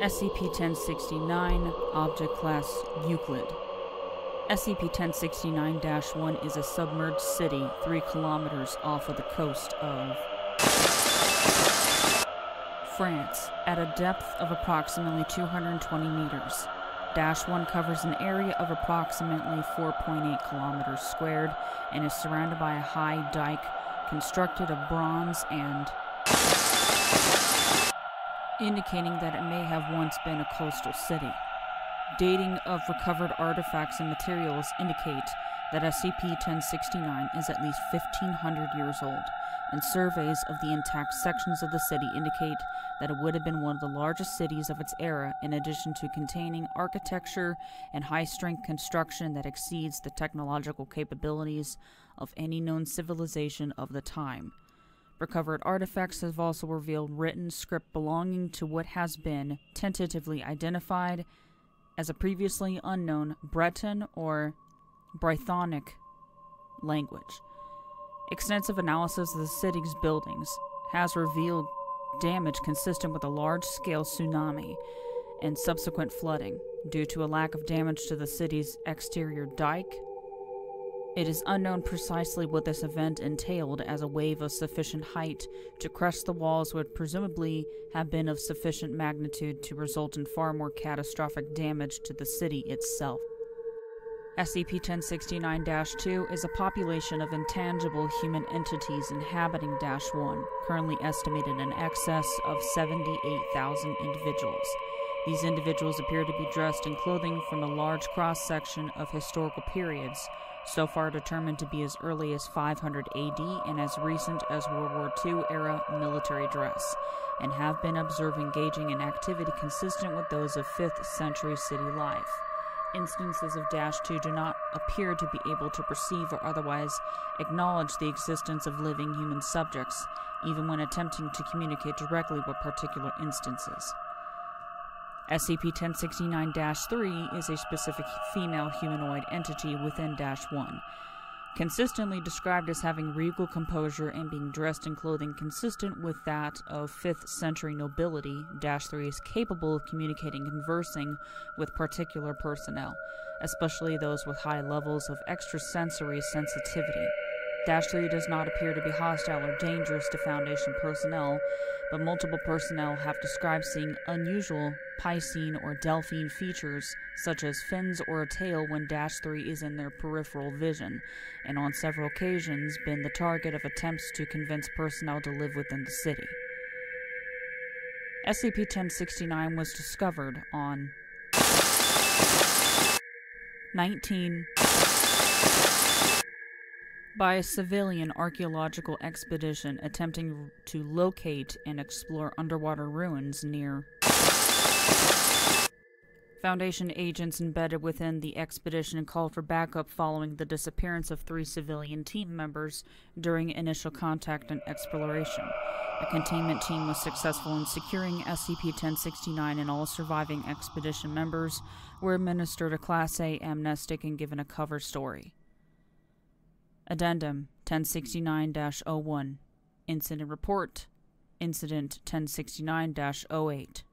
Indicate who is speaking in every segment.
Speaker 1: SCP-1069, Object Class Euclid. SCP-1069-1 is a submerged city 3 kilometers off of the coast of France, at a depth of approximately 220 meters. -1 covers an area of approximately 4.8 kilometers squared and is surrounded by a high dike constructed of bronze and indicating that it may have once been a coastal city. Dating of recovered artifacts and materials indicate that SCP-1069 is at least 1,500 years old, and surveys of the intact sections of the city indicate that it would have been one of the largest cities of its era, in addition to containing architecture and high-strength construction that exceeds the technological capabilities of any known civilization of the time. Recovered artifacts have also revealed written script belonging to what has been tentatively identified as a previously unknown Breton or Brythonic language. Extensive analysis of the city's buildings has revealed damage consistent with a large-scale tsunami and subsequent flooding. Due to a lack of damage to the city's exterior dike, it is unknown precisely what this event entailed, as a wave of sufficient height to crush the walls would presumably have been of sufficient magnitude to result in far more catastrophic damage to the city itself. SCP-1069-2 is a population of intangible human entities inhabiting -1, currently estimated in excess of 78,000 individuals. These individuals appear to be dressed in clothing from a large cross-section of historical periods, so far determined to be as early as 500 AD and as recent as World War II-era military dress, and have been observed engaging in activity consistent with those of 5th century city life. Instances of -2 do not appear to be able to perceive or otherwise acknowledge the existence of living human subjects, even when attempting to communicate directly with particular instances. SCP-1069-3 is a specific female humanoid entity within -1, consistently described as having regal composure and being dressed in clothing consistent with that of 5th century nobility. -3 is capable of communicating and conversing with particular personnel, especially those with high levels of extrasensory sensitivity. -3 does not appear to be hostile or dangerous to Foundation personnel, but multiple personnel have described seeing unusual Piscine or Delphine features, such as fins or a tail, when -3 is in their peripheral vision, and on several occasions been the target of attempts to convince personnel to live within the city. SCP-1069 was discovered on 19 by a civilian archaeological expedition attempting to locate and explore underwater ruins near. Foundation agents embedded within the expedition called for backup following the disappearance of 3 civilian team members during initial contact and exploration. A containment team was successful in securing SCP-1069, and all surviving expedition members were administered a Class A amnestic and given a cover story. Addendum 1069-01 Incident Report Incident 1069-08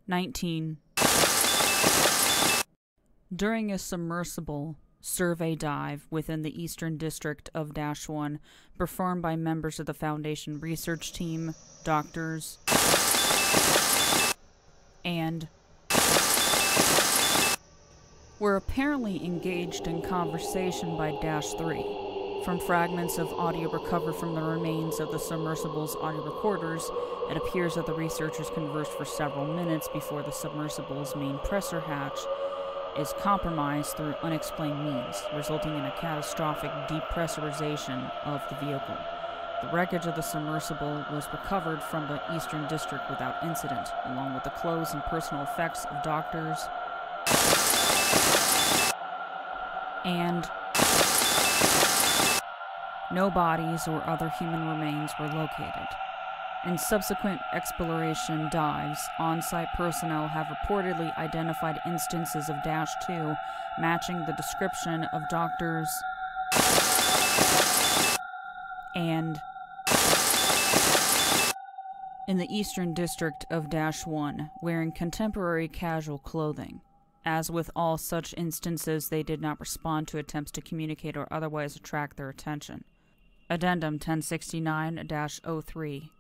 Speaker 1: 19. During a submersible survey dive within the eastern district of -1, performed by members of the Foundation research team, doctors, and were apparently engaged in conversation by -3. From fragments of audio recovered from the remains of the submersible's audio recorders, it appears that the researchers conversed for several minutes before the submersible's main pressure hatch is compromised through unexplained means, resulting in a catastrophic depressurization of the vehicle. The wreckage of the submersible was recovered from the eastern district without incident, along with the clothes and personal effects of doctors and no bodies or other human remains were located. In subsequent exploration dives, on-site personnel have reportedly identified instances of -2 matching the description of doctors and in the Eastern District of -1, wearing contemporary casual clothing. As with all such instances, they did not respond to attempts to communicate or otherwise attract their attention. Addendum 1069-03.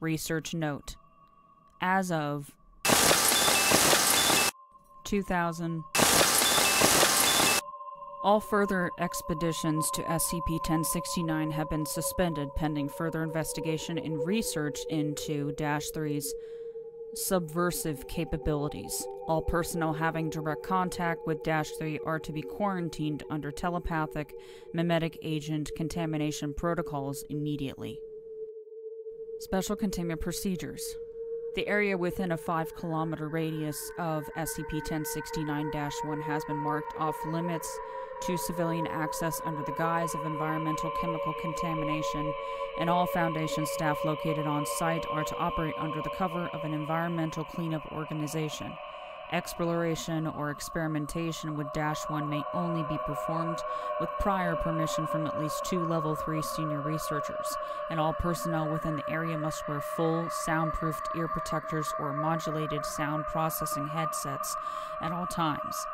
Speaker 1: Research Note. As of 2000, all further expeditions to SCP-1069 have been suspended pending further investigation and research into -3's subversive capabilities. All personnel having direct contact with -3 are to be quarantined under telepathic mimetic agent contamination protocols immediately. Special containment procedures. The area within a 5-kilometer radius of SCP-1069-1 has been marked off limits to civilian access under the guise of environmental chemical contamination, and all Foundation staff located on site are to operate under the cover of an environmental cleanup organization. Exploration or experimentation with -1 may only be performed with prior permission from at least 2 Level 3 senior researchers, and all personnel within the area must wear full, soundproofed ear protectors or modulated sound processing headsets at all times.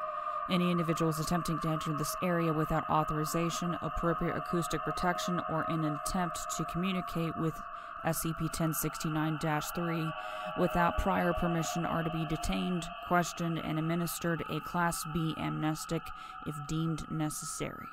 Speaker 1: Any individuals attempting to enter this area without authorization, appropriate acoustic protection, or in an attempt to communicate with SCP-1069-3 without prior permission are to be detained, questioned, and administered a Class B amnestic if deemed necessary.